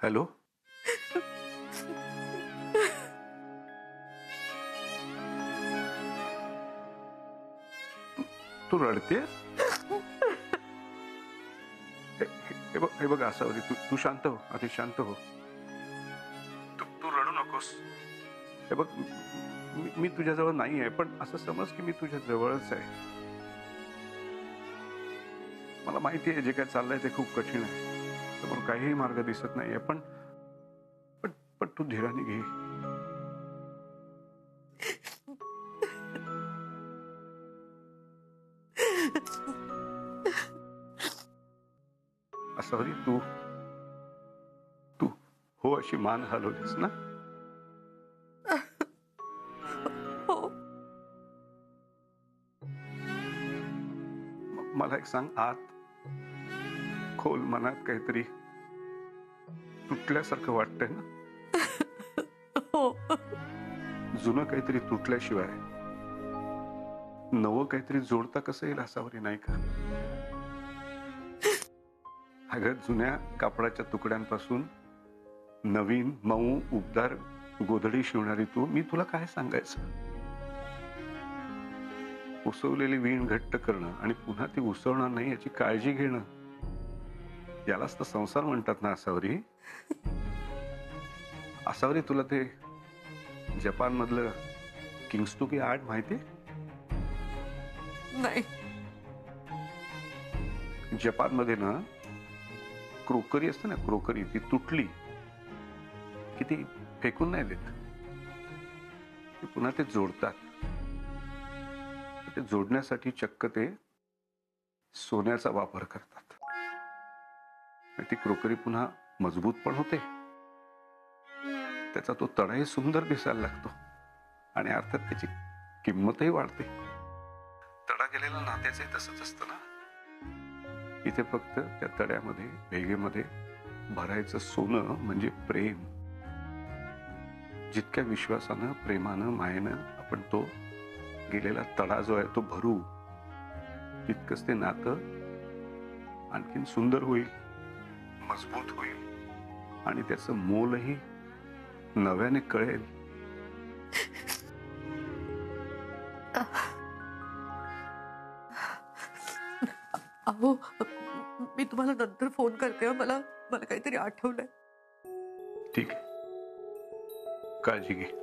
Hello. तू रडतेस? हे बघ आसावरी, तू शांत हो, आधी शांत हो. तू रडू नकोस. हे बघ, मी तुझ्याजवळ नाही आहे, पण असं समज की मी तुझ्या जवळच आहे. मला माहिती आहे जे काय चाललंय ते खूप कठीण आहे, समोर काहीही मार्ग दिसत नाहीये, पण पण पण तू धीराने घे. आसावरी, तू तू हो अशी मान हलवलीस ना? मला एक सांग, आत खोल मनात काहीतरी तुटल्यासारखं वाटतंय ना? हो. जुनं काहीतरी तुटल्याशिवाय नवं काहीतरी जोडता कसं येईल आसावरी, नाही का? अगं, जुन्या कापडाच्या तुकड्यांपासून नवीन मऊ उबदार गोधडी शिवणारी तू, मी तुला काय सांगायचं? उसवलेली वीण घट्ट करणं आणि पुन्हा ती उसवणार नाही याची काळजी घेणं, यालाच तर संसार म्हणतात ना आसावरी. आसावरी, तुला ते जपान मधलं किंगस्तुकी आर्ट माहितीये? नाही. जपान मध्ये ना क्रोकरी असते ना, क्रोकरी ती तुटली की ती फेकून नाही देत, ती पुन्हा ते जोडतात. ते जोडण्यासाठी चक्क ते सोन्याचा वापर करतात. ती क्रोकरी पुन्हा मजबूत पण होते, त्याचा तो तडाही सुंदर दिसायला लागतो आणि अर्थात त्याची किंमतही वाढते. तडा गेलेला नात्याचंही तसंच असतं ना. इथे फक्त त्या तड्यामध्ये, भेगेमध्ये भरायचं सोनं म्हणजे प्रेम. जितक्या विश्वासानं, प्रेमानं, मायेनं आपण तो गेलेला तडा जो आहे तो भरू, तितकंच ते नातं आणखीन सुंदर होईल, मजबूत होईल आणि त्याचं मोलही नव्याने कळेल. अहो, मी तुम्हाला नंतर फोन करते. मला काहीतरी आठवलंय. ठीक आहे, काळजी घे.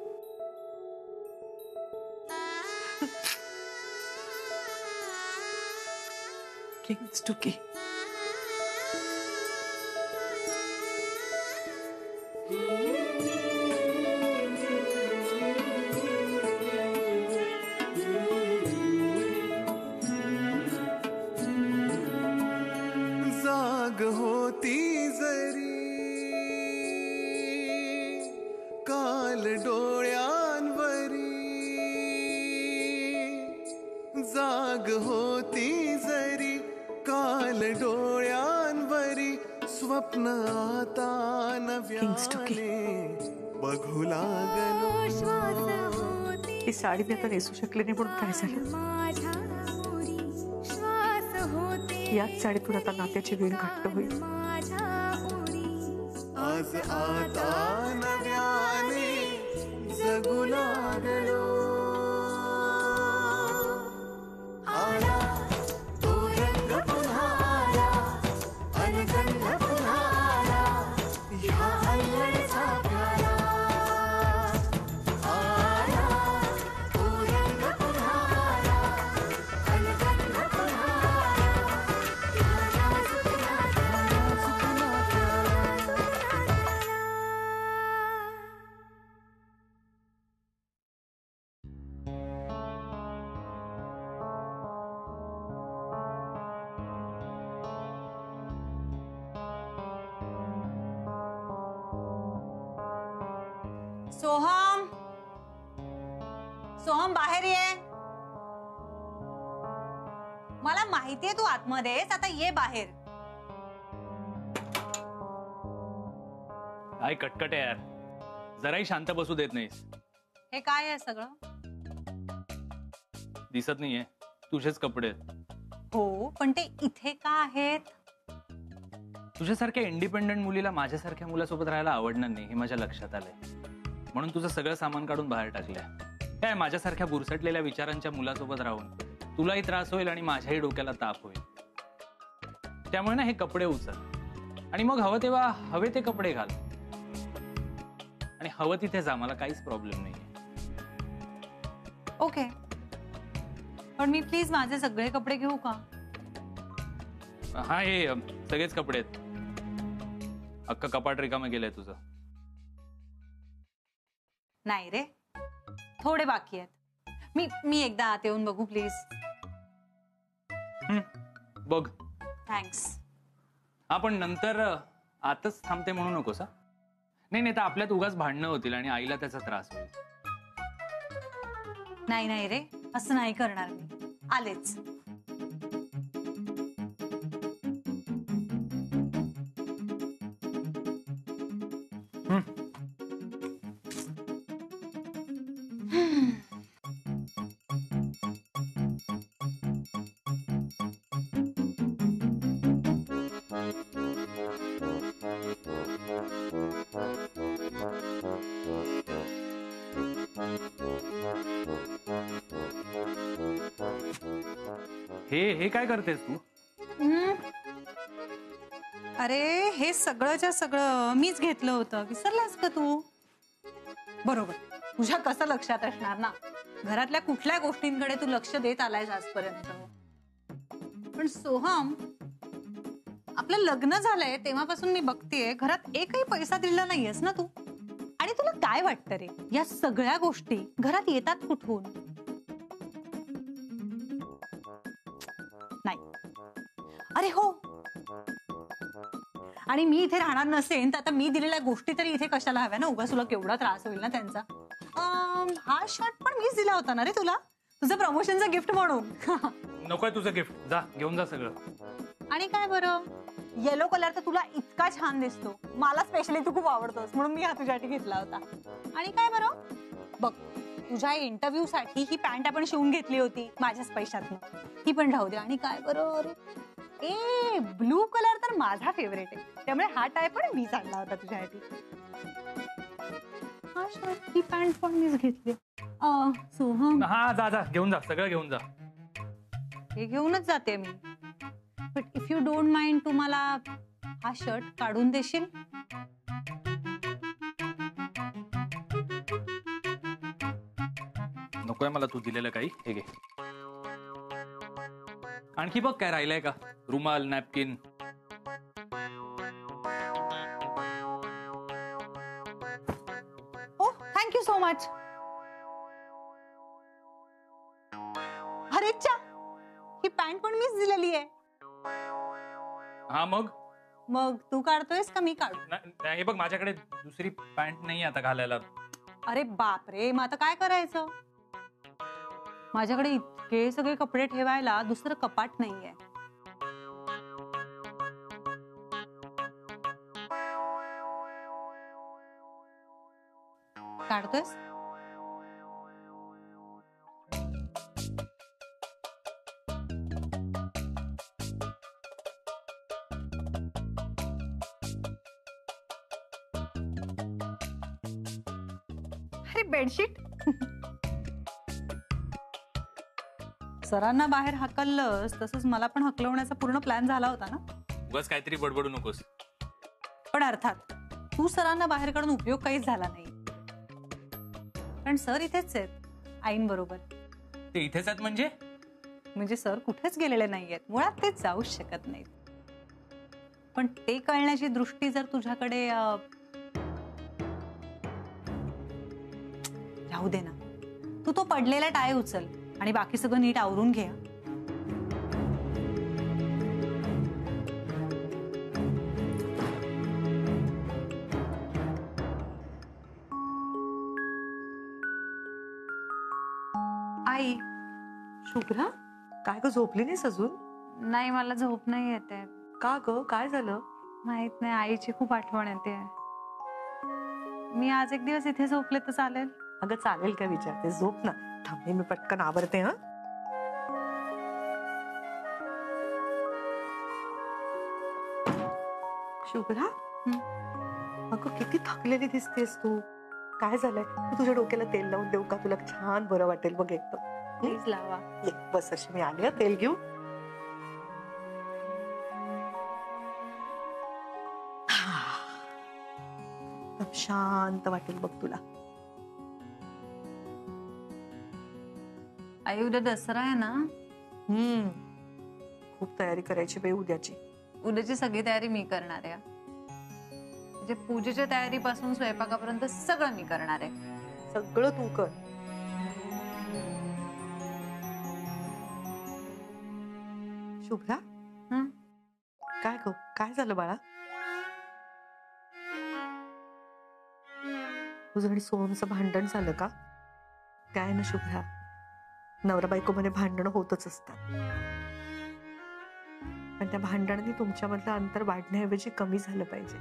किंगस्तुकी. जाग होती जरी काल डोळ्यांवरी, जाग होती जरी काल डोळ्यांवरी, स्वप्न आता नव्याने बघू लागलो. ही साडी मी आता नेसू शकले नाही म्हणून काय झालं? याच साडीतून आता नात्याची वीण घट्ट होईल. आज आता नव्याने जगू लागलो. आला तो रंग पुन्हा आला, अनगंध पुन्हा आला, ह्या अल्लडचा प्याला. आला तो रंग पुन्हा आला, अनगंध पुन्हा आला, ह्या सुखना सोहम, सोहम बाहेर ये. मला माहितीये तू आतमध्ये आहेस, आता ये बाहेर. काय कटकट आहे यार, जराही शांत बसू देत नाहीस. हे काय आहे सगळं? दिसत नाहीये, तुझेच कपडे आहेत. हो, पण ते इथे का आहेत? तुझ्यासारख्या इंडिपेंडंट मुलीला माझ्यासारख्या मुलासोबत राहायला आवडणार नाही हे माझ्या लक्षात आलंय. म्हणून तुझं सगळं सामान काढून बाहेर टाकलंय. काय माझ्यासारख्या बुरसटलेल्या विचारांच्या मुलासोबत राहून तुलाही त्रास होईल आणि माझ्याही डोक्याला ताप होईल. त्यामुळे ना हे कपडे उचल आणि मग हवं तेव्हा हवे ते कपडे घाल आणि हवं तिथे जा. मला काहीच प्रॉब्लेम नाहीये. ओके, पण मी प्लीज माझे सगळे कपडे घेऊ का? हा, हे सगळेच कपडे आहेत. अख्खा कपाट रिकामं गेलंय तुझं. नाही रे, थोडे बाकी आहेत. मी एकदा आत येऊन बघू प्लीज. बघ. थँक्स. हा, पण नंतर आतच थांबते म्हणू नकोस. हा, नाही तर आपल्यात उगाच भांडणं होतील आणि आईला त्याचा त्रास होईल. नाही रे, असं नाही करणार मी. आलेच. हे काय करतेस तू? अरे, हे सगळंच्या सगळं मीच घेतलं होतं. विसरलास का तू? बरोबर, तुझ्या कसं लक्षात असणार ना. घरातल्या कुठल्या गोष्टींकडे तू लक्ष देत आलायस आजपर्यंत. पण सोहम, आपलं लग्न झालंय तेव्हापासून मी बघतेय घरात एकही पैसा दिला नाहीयेस ना तू. आणि तुला काय वाटतं रे, या सगळ्या गोष्टी घरात येतात कुठून? नाही. अरे हो, आणि मी इथे राहणार नसेन तर आता मी दिलेल्या गोष्टी तरी इथे कशाला हव्या ना. उगाच तुला केवढा त्रास होईल ना त्यांचा. हा शर्ट पण मीच दिला होता ना रे तुला, तुझं प्रमोशनचं गिफ्ट म्हणून. नकोय तुझं गिफ्ट, जा घेऊन जा सगळं. आणि काय बरं, येलो कलर तर तुला इतका छान दिसतो. मला स्पेशली तू खूप आवडतोस म्हणून मी हा तुझ्यासाठी घेतला होता. आणि काय बरं, बघ, तुझ्या इंटरव्ह्यू साठी ही पॅन्ट आपण शिवून घेतली होती माझ्याच पैशातून. ही पण राहू दे. आणि काय बरं, ए ब्लू कलर तर माझा फेवरेट आहे, त्यामुळे हा टाय पण मीच आणला होता तुझ्यासाठी. हा शर्ट, ही पॅन्ट पण मीच घेतली. सोहम, हा, जा घेऊन जा सगळं घेऊन जा. हे घेऊनच जाते मी. But if you don't mind, तू मला हा शर्ट काढून देशील? नकोय मला तू दिलेलं काही. हे घे. आणखी बघ काय राहिलंय का? रुमाल, नॅपकिन. ओ, थँक्यू सो मच. अरे चा, ही पॅन्ट पण मीच दिलेली आहे. हा, मग तू काढतोयस का मी काढू? हे बघ, माझ्याकडे दुसरी पॅन्ट नाही आता घालायला. अरे बापरे, मग आता काय करायचं? माझ्याकडे इतके सगळे कपडे ठेवायला दुसरं कपाट नाहीये. काढतोयस? अरे बेडशीट. सरांना बाहेर हाकललंस तसंच मला पण हकलवण्याचा पूर्ण प्लॅन झाला होता ना. उगाच काहीतरी बडबडू नकोस. पण अर्थात तू सरांना बाहेर काढून उपयोग काहीच झाला नाही, कारण सर इथेच आहेत आईन बरोबर. ते इथेच आहेत म्हणजे सर कुठेच गेलेले नाहीयेत, मुळात ते जाऊच शकत नाहीत. पण ते कळण्याची दृष्टी जर तुझ्याकडे राहू दे ना. तू तो पडलेला टाय उचल आणि बाकी सगळं नीट आवरून घे. आई, शुभ्रा, काय ग झोपली नाहीस अजून? नाही, मला झोप नाही येते. का ग, काय झालं? माहित नाही, आईची खूप आठवण येते. मी आज एक दिवस इथे झोपले तर चालेल? अगं चालेल का विचारते, झोप ना. थांबे, मी पटकन आवरते. हा, शुभ्रा अगं किती थकलेली दिसतेस तू. काय झालंय? मी तुझ्या डोक्याला तेल लावून देऊ का? तुला छान बरं वाटेल बघ एकदम. प्लीज लावा. ये बस अशी मी आले हं, तेल घेऊ. एकदम शांत वाटेल बघ तुला. आई उद्या दसरा आहे ना. खूप तयारी करायची बाई उद्याची. उद्याची सगळी तयारी मी करणार आहे. म्हणजे पूजेच्या तयारीपासून स्वयंपाकापर्यंत सगळं मी करणार आहे. सगळं तू कर. शुभ्रा हं? काय ग? काय झालं बाळा? तुझं आणि सोहमचं भांडण झालं का? काय ना शुभ्रा, नवरा बायको मध्ये भांडणं होतच असतात, पण त्या भांडणाने तुमच्यामधलं अंतर वाढण्याऐवजी कमी झालं पाहिजे.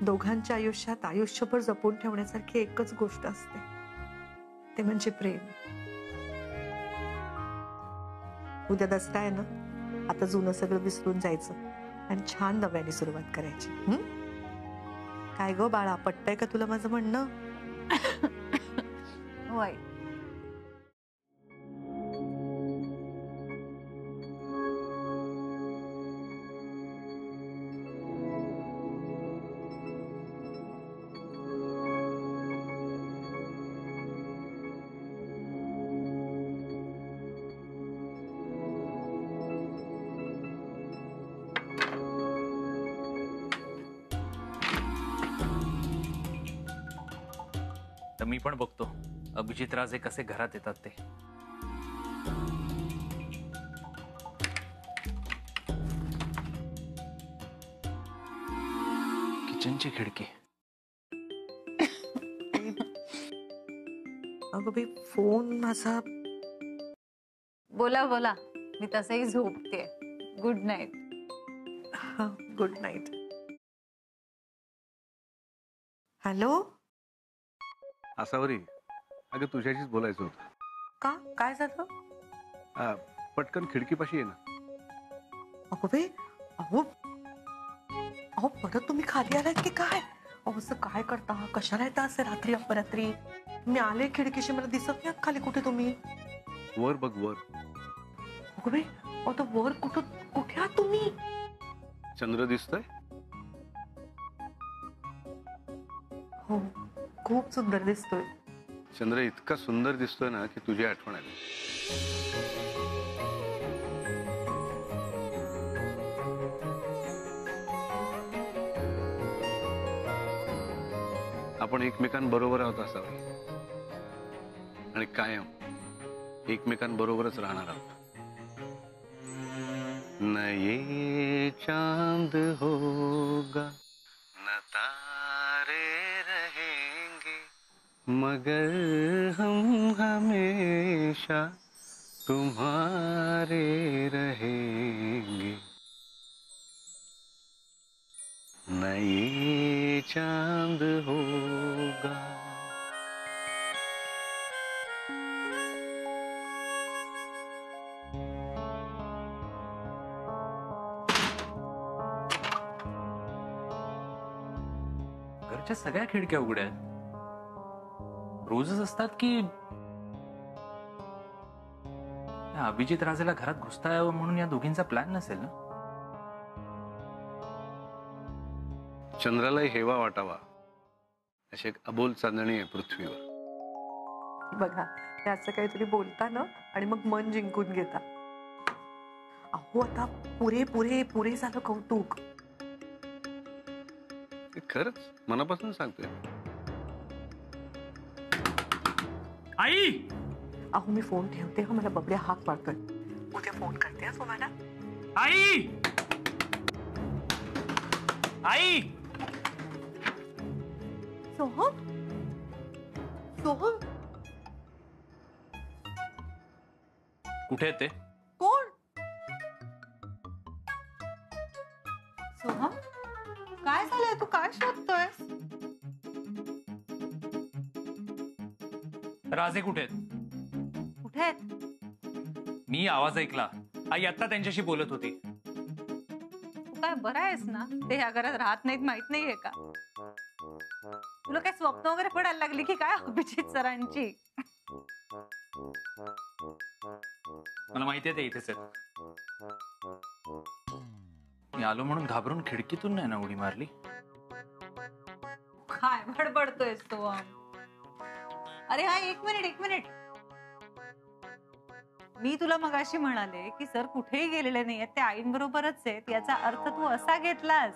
दोघांच्या आयुष्यात आयुष्यभर जपून ठेवण्यासारखी एकच गोष्ट असते, ते म्हणजे प्रेम. उद्या दसरा आहे ना, आता जुनं सगळं विसरून जायचं आणि छान नव्याने सुरुवात करायची. काय गो बाळा, पटतंय का तुला माझं म्हणणं? हो आई. तर मी पण बघतो अभिजित राजे कसे घरात येतात ते. किचनची खिडकी. अगं बाई, फोन माझा. बोला बोला, मी तसंही झोपते. Good night. Good night. Hello, Asavari, अगं तुझ्याशीच बोलायचं होतं. का? काय झालं? पटकन खिडकीपाशी ये ना. अगो बाई, अहो अहो परत तुम्ही खाली आलात की काय? अहो असं काय करता? कशाला येता असं रात्री अपरात्री? मी आले खिडकीशी, मला दिसत नाही खाली कुठे तुम्ही. वर बघ, वर. अगो बाई, अहो तो वर कुठे आहात तुम्ही? चंद्र दिसतोय? हो, खूप सुंदर दिसतोय. चंद्र इतका सुंदर दिसतोय ना की तुझी आठवण आली. आपण एकमेकांबरोबर आहोत असावे आणि कायम एकमेकांबरोबरच राहणार आहोत. न ये चांद होगा न तारे रहेंगे मगर हम हमेशा तुम्हारे रहेंगे. न ये चांद होगा. घरच्या सगळ्या खिडक्या उघड्या आहेत. रोजच असतात की या अभिजित राजेला घरात घुसता यावं म्हणून या दोघींचा प्लॅन नसेल ना? चंद्रालाही हेवा वाटावा अशी एक अबोल चांदणी आहे पृथ्वीवर. बघा, ते असं काहीतरी बोलता ना आणि मग मन जिंकून घेता. अहो आता पुरे पुरे पुरे झालं कौतुक. ते खरंच मनापासून सांगतोय. आई, अहो मी फोन ठेवते हा, मला बबड्या हाक मारतोय. उद्या फोन करते हा तुम्हाला. आई, आई. सोहम, सोहम कुठे आहेत ते? कोण? सोहम, काय झालंय? तू काय शोधतोय? राजे कुठे आहेत? कुठे आहेत? मी आवाज ऐकला. आई आता त्यांच्याशी बोलत होती. काय बरं आहेस ना? ते ह्या घरात राहत नाहीत माहित नाहीये का? तुला काय स्वप्न वगैरे पडायला लागली की काय अभिजित सरांची? मला माहितीये ते इथेच आहेत. मी आलो म्हणून घाबरून खिडकीतून नाही ना उडी मारली. काय बडबडतोयस तू? अरे हा एक मिनिट. मी तुला मगाशी म्हणाले की सर कुठेही गेलेले नाहीयेत, ते आईंबरोबरच आहेत. याचा अर्थ तू असा घेतलास?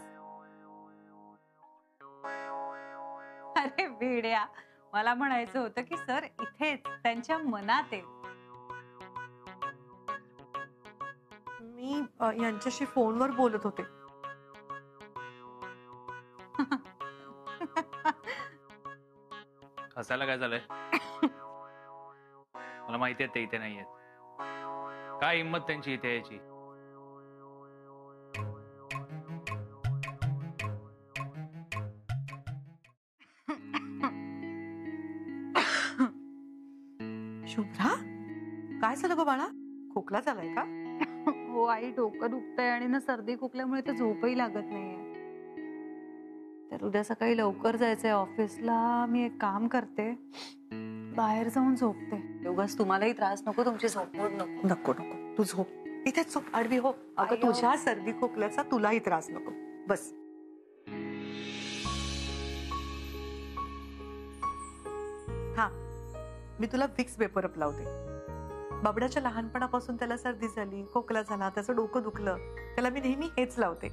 अरे वेड्या, मला म्हणायचं होतं की सर इथेच त्यांच्या मनात आहेत. मी यांच्याशी फोनवर बोलत होते. हसायला काय झालंय? मला माहितीये ते इथे नाहीयेत. काय हिंमत त्यांची इथे यायची? शुभ्रा, काय झालं ग बाळा? खोकला झालाय का? हो आई, डोकं दुखतंय आणि ना सर्दी खोकल्यामुळे तर झोपही लागत नाहीये. तर उद्या सकाळी लवकर जायचंय ऑफिसला. मी एक काम करते, बाहेर जाऊन झोपते. उगाच तुम्हालाही त्रास नको, तुमची झोप मोड नको. नको तू झोप, इथेच झोप, आडवी हो. अगं आई, तुझ्या सर्दी खोकल्याचा तुलाही त्रास नको. बस. हा, मी तुला विक्स पेपर अप लावते. बाबड्याच्या लहानपणापासून त्याला सर्दी झाली, खोकला झाला, त्याचं डोकं दुखलं, त्याला मी नेहमी हेच लावते.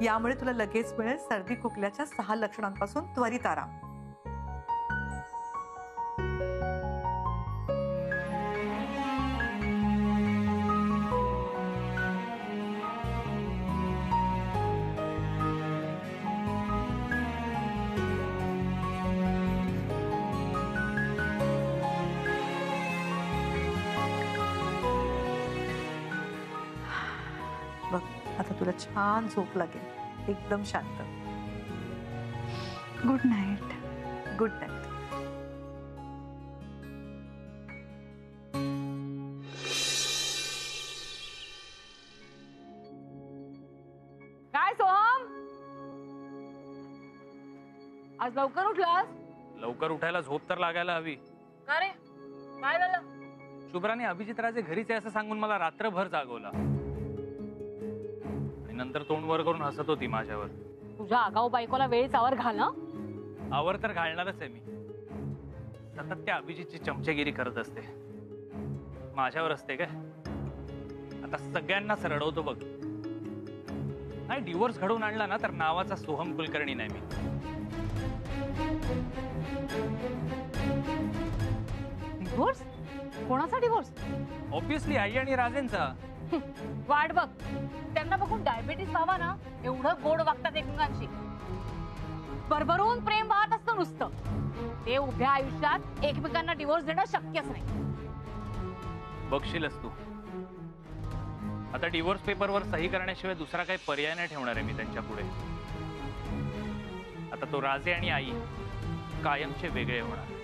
यामुळे तुला लगेच मिळेल सर्दी खोकल्याच्या 6 लक्षणांपासून त्वरित आराम. बघ, आता तुला छान झोप लागेल, एकदम शांत. Good night. Good night. काय सोहम, आज लवकर उठलास? लवकर उठायला झोप तर लागायला हवी. का रे, काय झालं? शुभ्राने अभिजित राजे घरीच आहे असं सांगून मला रात्रभर जागवला आणि नंतर तोंड वर करून हसत होती माझ्यावर. तुझ्या आगाऊ बायकोला वेळेच आवर घाल ना. आवर तर घालणारच आहे मी. सतत त्या अभिजितची चमचेगिरी करत असते. माझ्यावर असते काय? आता सगळ्यांनाच रडवतो बघ. नाही डिवोर्स घडवून आणला ना तर नावाचा सोहम कुलकर्णी नाही मी. डिवोर्स? कोणाचा डिवोर्स? ऑब्विसली आई आणि राजेंचा. वाट बघ, त्यांना बघून डायबिटीस व्हावा ना, एवढं गोड वागतात एकमेकांशी. भरभरून प्रेम वाहत असतं नुसतं. ते उभ्या आयुष्यात एकमेकांना डिवोर्स देणं शक्यच नाही. बघशीलच तू. आता डिवोर्स पेपरवर सही करण्याशिवाय दुसरा काही पर्याय नाही ठेवणार आहे मी त्यांच्या पुढे. आता तो राजे आणि आई कायमचे वेगळे होणार.